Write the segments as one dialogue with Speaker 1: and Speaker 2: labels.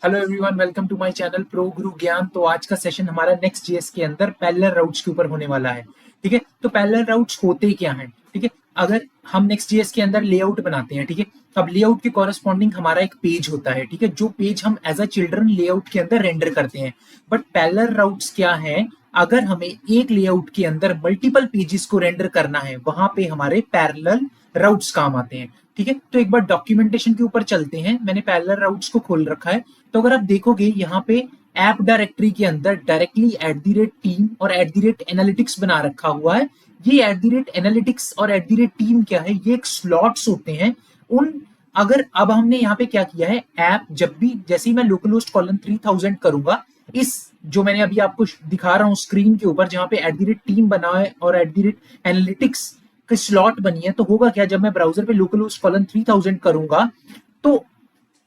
Speaker 1: Hello everyone, welcome to my channel pro Guru Gyan. तो आज का सेशन हमारा नेक्स्ट जेएस के अंदर पैरेलल राउट्स के ऊपर होने वाला है। ठीक है, तो पैरेलल राउट्स होते क्या हैं? ठीक है, अगर हम नेक्स्ट जेएस के अंदर लेआउट बनाते हैं, ठीक है, अब लेआउट के कॉरेस्पॉन्डिंग हमारा एक पेज होता है। ठीक है, जो पेज हम एज अ चिल्ड्रन लेआउट के अंदर रेंडर करते हैं। बट पैरेलल राउट्स क्या है? अगर हमें एक लेआउट के अंदर मल्टीपल पेजेस को रेंडर करना है, वहां पे हमारे पैरेलल राउट्स काम आते हैं। ठीक है, तो एक बार डॉक्यूमेंटेशन के ऊपर चलते हैं। मैंने पैरेलल राउट्स को खोल रखा है। तो अगर आप देखोगे यहाँ पे ऐप डायरेक्टरी के अंदर डायरेक्टली @टीम और @एनालिटिक्स बना रखा हुआ है। ये @एनालिटिक्स और @टीम क्या है? ये एक स्लॉट्स होते हैं उन। अगर अब हमने यहाँ पे क्या किया है, ऐप जब भी जैसे ही मैं लोकलहोस्ट कॉलन 3000 करूंगा, इस जो मैंने अभी आपको दिखा रहा हूँ स्क्रीन के ऊपर, जहां पे @टीम बना है और @एनालिटिक्स की स्लॉट बनी है, तो होगा क्या, जब मैं ब्राउजर पे लोकलहोस्ट कॉलन 3000 करूंगा तो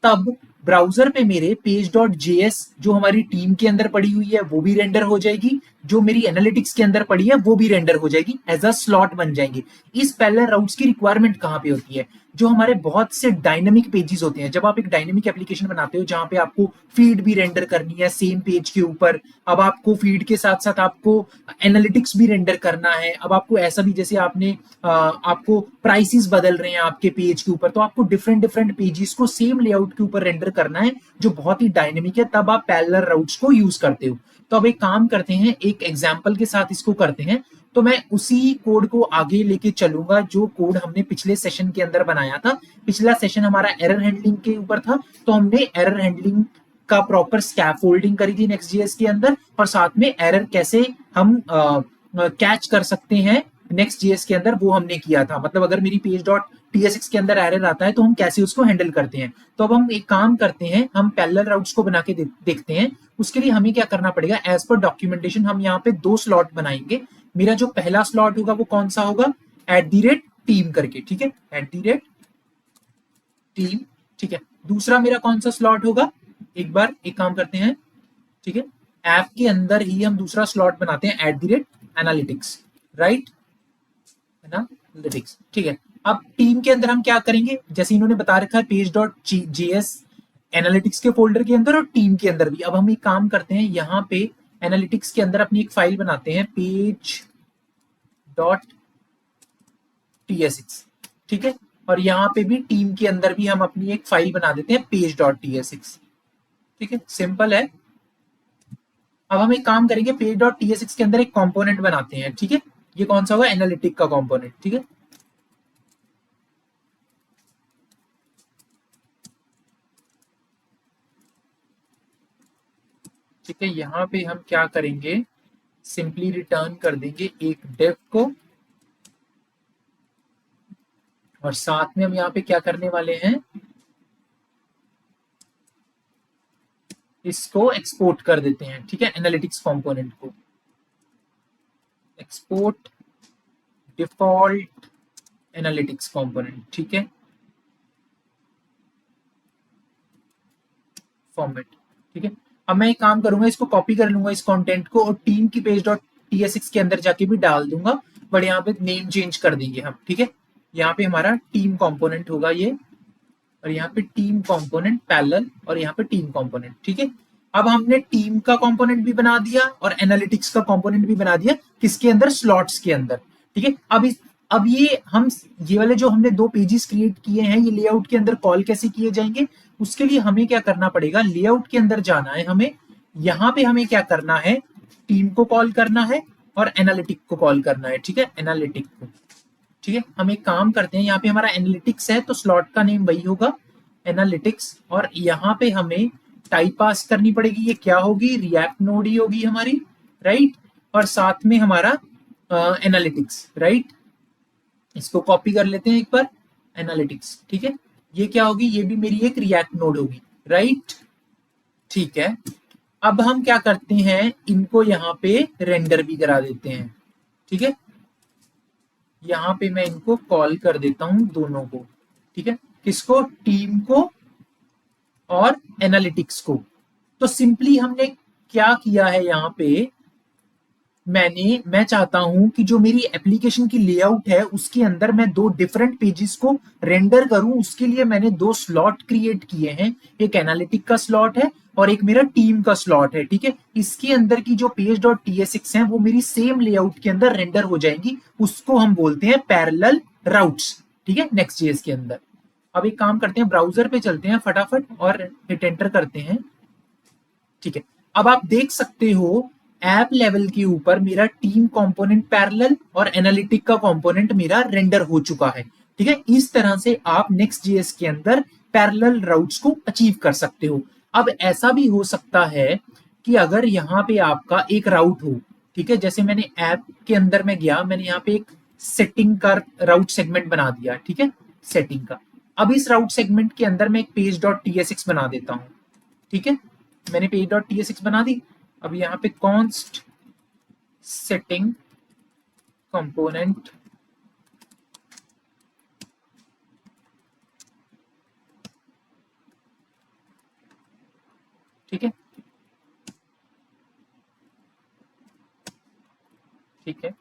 Speaker 1: तब ब्राउजर पे मेरे page.js जो हमारी टीम के अंदर पड़ी हुई है वो भी रेंडर हो जाएगी, जो मेरी एनालिटिक्स के अंदर पड़ी है वो भी रेंडर हो जाएगी, एज अ स्लॉट बन जाएंगे। इस पैरेलल राउट्स की रिक्वायरमेंट कहां पे होती है? जो हमारे बहुत से डायनेमिक पेजेस होते हैं। जब आप एक डायनेमिक एप्लीकेशन बनाते हो जहां पे आपको फीड भी रेंडर करनी है सेम पेज के ऊपर, अब आपको फीड के साथ साथ आपको एनालिटिक्स भी रेंडर करना है। अब आपको ऐसा भी, जैसे आपको प्राइसेस बदल रहे हैं आपके पेज के ऊपर, तो आपको डिफरेंट डिफरेंट पेजेस को सेम लेआउट के ऊपर रेंडर करना है जो बहुत ही डायनेमिक है, तब आप पैरेलल राउट्स को यूज करते हो। तो अब एक काम करते हैं, एक एग्जांपल के साथ इसको करते हैं। तो मैं उसी कोड को आगे लेके चलूंगा जो कोड हमने पिछले सेशन के अंदर बनाया था। पिछला सेशन हमारा एरर हैंडलिंग के ऊपर था, तो हमने एरर हैंडलिंग का प्रॉपर स्कैफोल्डिंग करी थी नेक्स्ट जेएस के अंदर, और साथ में एरर कैसे हम कैच कर सकते हैं नेक्स्ट जेएस के अंदर, वो हमने किया था। मतलब अगर मेरी page.tsx के अंदर एरर आता है तो हम कैसे उसको हैंडल करते हैं। तो अब हम एक काम करते हैं, हम पैरेलल राउट्स को बना के देखते हैं। उसके लिए हमें क्या करना पड़ेगा, एज पर डॉक्यूमेंटेशन हम यहाँ पे 2 स्लॉट बनाएंगे। मेरा जो पहला स्लॉट होगा वो कौन सा होगा, @टीम करके। ठीक है, @टीम। ठीक है, दूसरा मेरा कौन सा स्लॉट होगा, एक बार एक काम करते हैं। ठीक है, ऐप के अंदर ही हम दूसरा स्लॉट बनाते हैं @एनालिटिक्स, राइट, एनालिटिक्स। ठीक है, अब टीम के अंदर हम क्या करेंगे, जैसे इन्होंने बता रखा है page.js एनालिटिक्स के फोल्डर के अंदर और टीम के अंदर भी। अब हम एक काम करते हैं, यहाँ पे एनालिटिक्स के अंदर अपनी एक फाइल बनाते हैं page.tsx। ठीक है, और यहाँ पे भी टीम के अंदर भी हम अपनी एक फाइल बना देते हैं page.tsx। ठीक है, सिंपल है। अब हम एक काम करेंगे, page.tsx के अंदर एक कंपोनेंट बनाते हैं। ठीक है, ये कौन सा होगा, एनालिटिक का कंपोनेंट। ठीक है, ठीक है, यहां पे हम क्या करेंगे, सिंपली रिटर्न कर देंगे एक डेव को, और साथ में हम यहाँ पे क्या करने वाले हैं, इसको एक्सपोर्ट कर देते हैं। ठीक है, एनालिटिक्स कंपोनेंट को एक्सपोर्ट डिफॉल्ट एनालिटिक्स कंपोनेंट। ठीक है, फॉर्मेट। ठीक है, अब मैं एक काम करूंगा, इसको कॉपी कर लूंगा इस कंटेंट को, और टीम की page.tsx के अंदर जाके भी डाल दूंगा, बट यहाँ पे नेम चेंज कर देंगे हम। ठीक है, यहाँ पे हमारा टीम कंपोनेंट होगा ये, और यहाँ पे टीम कंपोनेंट पैरेलल, और यहाँ पे टीम कंपोनेंट। ठीक है, अब हमने टीम का कंपोनेंट भी बना दिया और एनालिटिक्स का कंपोनेंट भी बना दिया, किसके अंदर, स्लॉट्स के अंदर। ठीक है, अब ये वाले जो हमने 2 पेजेस क्रिएट किए हैं, ये लेआउट के अंदर कॉल कैसे किए जाएंगे, उसके लिए हमें क्या करना पड़ेगा, लेआउट के अंदर जाना है हमें। यहाँ पे हमें क्या करना है, टीम को कॉल करना है और एनालिटिक को कॉल करना है। ठीक है, एनालिटिक को। ठीक है, हम एक काम करते हैं, यहाँ पे हमारा एनालिटिक्स है तो स्लॉट का नेम वही होगा, एनालिटिक्स, और यहाँ पे हमें टाइप पास करनी पड़ेगी। ये क्या होगी, रिएक्ट नोड ही होगी हमारी, राइट, और साथ में हमारा एनालिटिक्स, राइट। इसको कॉपी कर लेते हैं एक बार, एनालिटिक्स। ठीक है, ये क्या होगी, ये भी मेरी एक रिएक्ट नोड होगी, राइट। ठीक है, अब हम क्या करते हैं, इनको यहाँ पे रेंडर भी करा देते हैं। ठीक है, यहाँ पे मैं इनको कॉल कर देता हूं दोनों को। ठीक है, किसको, टीम को और एनालिटिक्स को। तो सिंपली हमने क्या किया है, यहाँ पे मैं चाहता हूं कि जो मेरी एप्लीकेशन की लेआउट है उसके अंदर मैं 2 डिफरेंट पेजेस को रेंडर करूं। उसके लिए मैंने 2 स्लॉट क्रिएट किए हैं, एक एनालिटिक का स्लॉट है और एक मेरा टीम का स्लॉट है, ठीक है। इसके अंदर की जो पेज डॉट tsx है वो मेरी सेम लेआउट के अंदर रेंडर हो जाएंगी, उसको हम बोलते हैं पैरेलल राउट्स, ठीक है, नेक्स्ट जेएस के अंदर। अब एक काम करते हैं, ब्राउजर पे चलते हैं फटाफट और हिट एंटर करते हैं, ठीक है। अब आप देख सकते हो ऐप लेवल के ऊपर मेरा टीम कंपोनेंट पैरेलल और एनालिटिक का कंपोनेंट मेरा रेंडर हो चुका है, ठीक है। इस तरह से आप नेक्स्ट जेएस के अंदर पैरेलल राउट्स को अचीव कर सकते हो। अब ऐसा भी हो सकता है कि अगर यहाँ पे आपका एक राउट हो, ठीक है, जैसे मैंने ऐप के अंदर में गया, मैंने यहाँ पे एक सेटिंग का राउट सेगमेंट बना दिया, ठीक है, सेटिंग का। अब इस राउट सेगमेंट के अंदर मैं एक पेज डॉट tsx बना देता हूं, ठीक है। मैंने पेज डॉट tsx बना दी। अब यहाँ पे कॉन्स्ट सेटिंग कंपोनेंट ठीक है, ठीक है।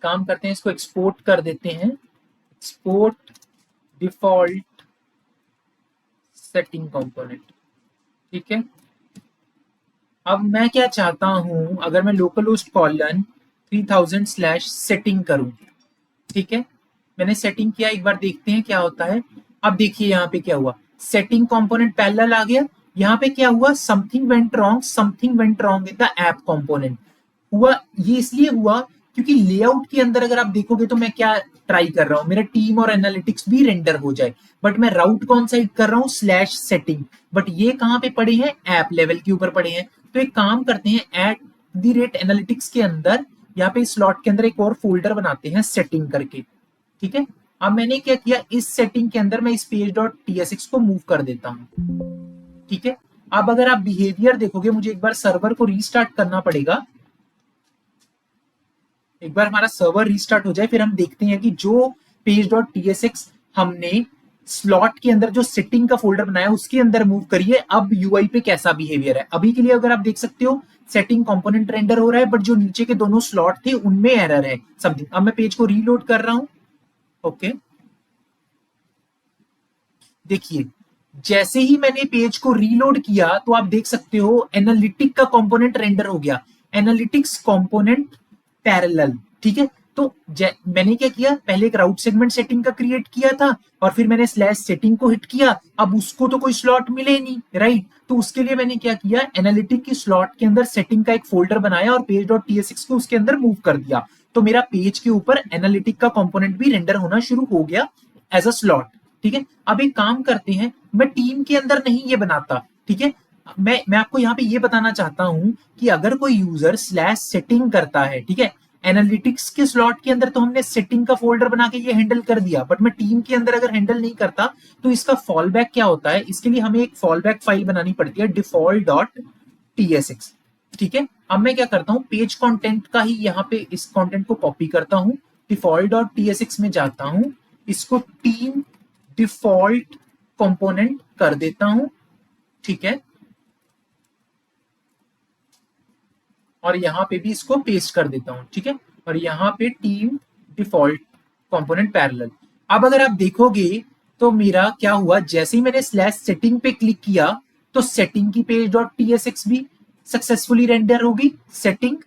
Speaker 1: काम करते हैं, इसको एक्सपोर्ट कर देते हैं, एक्सपोर्ट डिफॉल्ट सेटिंग कंपोनेंट, ठीक है। अब मैं क्या चाहता हूं, अगर मैं लोकल होस्ट कॉलन 3000/setting करूं, ठीक है, मैंने सेटिंग किया, एक बार देखते हैं क्या होता है। अब देखिए यहाँ पे क्या हुआ, सेटिंग कंपोनेंट पैरेलल आ गया। यहाँ पे क्या हुआ, something went wrong in the app component हुआ। ये इसलिए हुआ क्योंकि लेआउट के अंदर अगर आप देखोगे तो मैं क्या ट्राई कर रहा हूं, मेरा टीम और एनालिटिक्स भी रेंडर हो जाए, बट मैं राउट कौन सा हिट कर रहा हूं, /setting, बट ये कहां पे पड़े हैं, ऐप लेवल के ऊपर पड़े हैं। तो एक काम करते हैं, @analytics के अंदर यहाँ पे स्लॉट के अंदर एक और फोल्डर बनाते हैं सेटिंग करके, ठीक है। अब मैंने क्या किया, इस सेटिंग के अंदर मैं इस पेज डॉट tsx को मूव कर देता हूं, ठीक है। अब अगर आप बिहेवियर देखोगे, मुझे एक बार सर्वर को रीस्टार्ट करना पड़ेगा, एक बार हमारा सर्वर रीस्टार्ट हो जाए फिर हम देखते हैं कि जो पेज डॉट tsx हमने स्लॉट के अंदर जो सेटिंग का फोल्डर बनाया उसके अंदर मूव करिए, अब यूआई पे कैसा बिहेवियर है। अभी के लिए अगर आप देख सकते हो सेटिंग कंपोनेंट रेंडर हो रहा है, बट जो नीचे के दोनों स्लॉट थे उनमें एरर है समथिंग। अब मैं पेज को रीलोड कर रहा हूं, ओके। देखिए जैसे ही मैंने पेज को रीलोड किया तो आप देख सकते हो एनालिटिक का कंपोनेंट रेंडर हो गया, एनालिटिक्स कंपोनेंट पैरेलल, ठीक है। तो मैंने क्या किया, पहले एक राउट सेगमेंट सेटिंग का क्रिएट किया था और फिर मैंने /setting को हिट किया। अब उसको तो कोई स्लॉट मिले नहीं, राइट, तो उसके लिए मैंने क्या किया, एनालिटिक की स्लॉट के अंदर सेटिंग का एक फोल्डर बनाया और पेज डॉट tsx को उसके अंदर मूव कर दिया। तो मेरा पेज के ऊपर एनालिटिक का कंपोनेंट भी रेंडर होना शुरू हो गया एज अ स्लॉट, ठीक है। अब एक काम करते हैं, मैं टीम के अंदर नहीं ये बनाता, ठीक है। मैं आपको यहाँ पे ये बताना चाहता हूं कि अगर कोई यूजर /setting करता है, ठीक है, एनालिटिक्स के स्लॉट के अंदर तो हमने सेटिंग का फोल्डर बना के ये हैंडल कर दिया, बट मैं टीम के अंदर अगर हैंडल नहीं करता तो इसका फॉल बैक क्या होता है, इसके लिए हमें एक फॉल बैक फाइल बनानी पड़ती है default.tsx, ठीक है। अब मैं क्या करता हूं, पेज कंटेंट का ही यहाँ पे इस कंटेंट को कॉपी करता हूं, default.tsx में जाता हूं, इसको टीम डिफॉल्ट कंपोनेंट कर देता हूं, ठीक है, और यहां पे भी इसको पेस्ट कर देता हूं, ठीक है, और यहां पे टीम डिफॉल्ट कंपोनेंट पैरेलल। अब अगर आप देखोगे तो मेरा क्या हुआ, जैसे ही मैंने /setting पे क्लिक किया तो सेटिंग की पेज डॉट tsx भी सक्सेसफुली रेंडर होगी, सेटिंग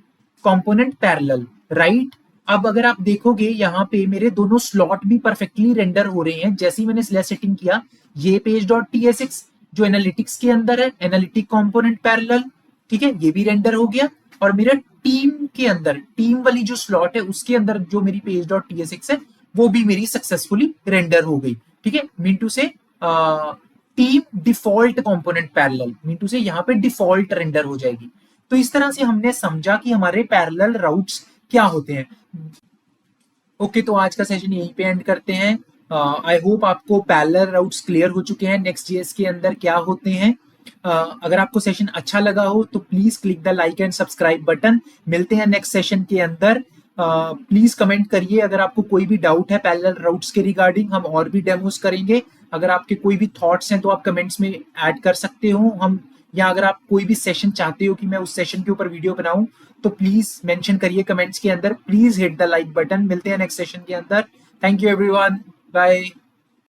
Speaker 1: कंपोनेंट पैरेलल, राइट। अब अगर आप देखोगे यहाँ पे मेरे दोनों स्लॉट भी परफेक्टली रेंडर हो रहे हैं, जैसे ही मैंने /setting किया, ये पेज डॉट tsx जो एनालिटिक्स के अंदर है, एनालिटिक कंपोनेंट पैरेलल, ठीक है, ये भी रेंडर हो गया। और मेरा टीम के अंदर, टीम वाली जो स्लॉट है उसके अंदर जो मेरी पेज डॉट tsx है वो भी मेरी सक्सेसफुली रेंडर हो गई, ठीक है। Mean to say team default component parallel, mean to say यहाँ पे डिफॉल्ट रेंडर हो जाएगी। तो इस तरह से हमने समझा कि हमारे पैरेलल राउट्स क्या होते हैं। ओके, तो आज का सेशन यहीं पे एंड करते हैं। आई होप आपको पैरेलल राउट्स क्लियर हो चुके हैं, नेक्स्ट जेएस के अंदर क्या होते हैं। अगर आपको सेशन अच्छा लगा हो तो please click the like and subscribe button. मिलते हैं नेक्स्ट सेशन के अंदर। प्लीज कमेंट करिए अगर आपको कोई भी डाउट है पैरेलल राउट्स के रिगार्डिंग, हम और भी डेमोस करेंगे। अगर आपके कोई भी थॉट्स हैं तो आप कमेंट्स में ऐड कर सकते हो हम, या अगर आप कोई भी सेशन चाहते हो कि मैं उस सेशन के ऊपर वीडियो बनाऊं तो प्लीज मेंशन करिए कमेंट्स के अंदर। Please hit the like button. मिलते हैं नेक्स्ट सेशन के अंदर। Thank you everyone, bye.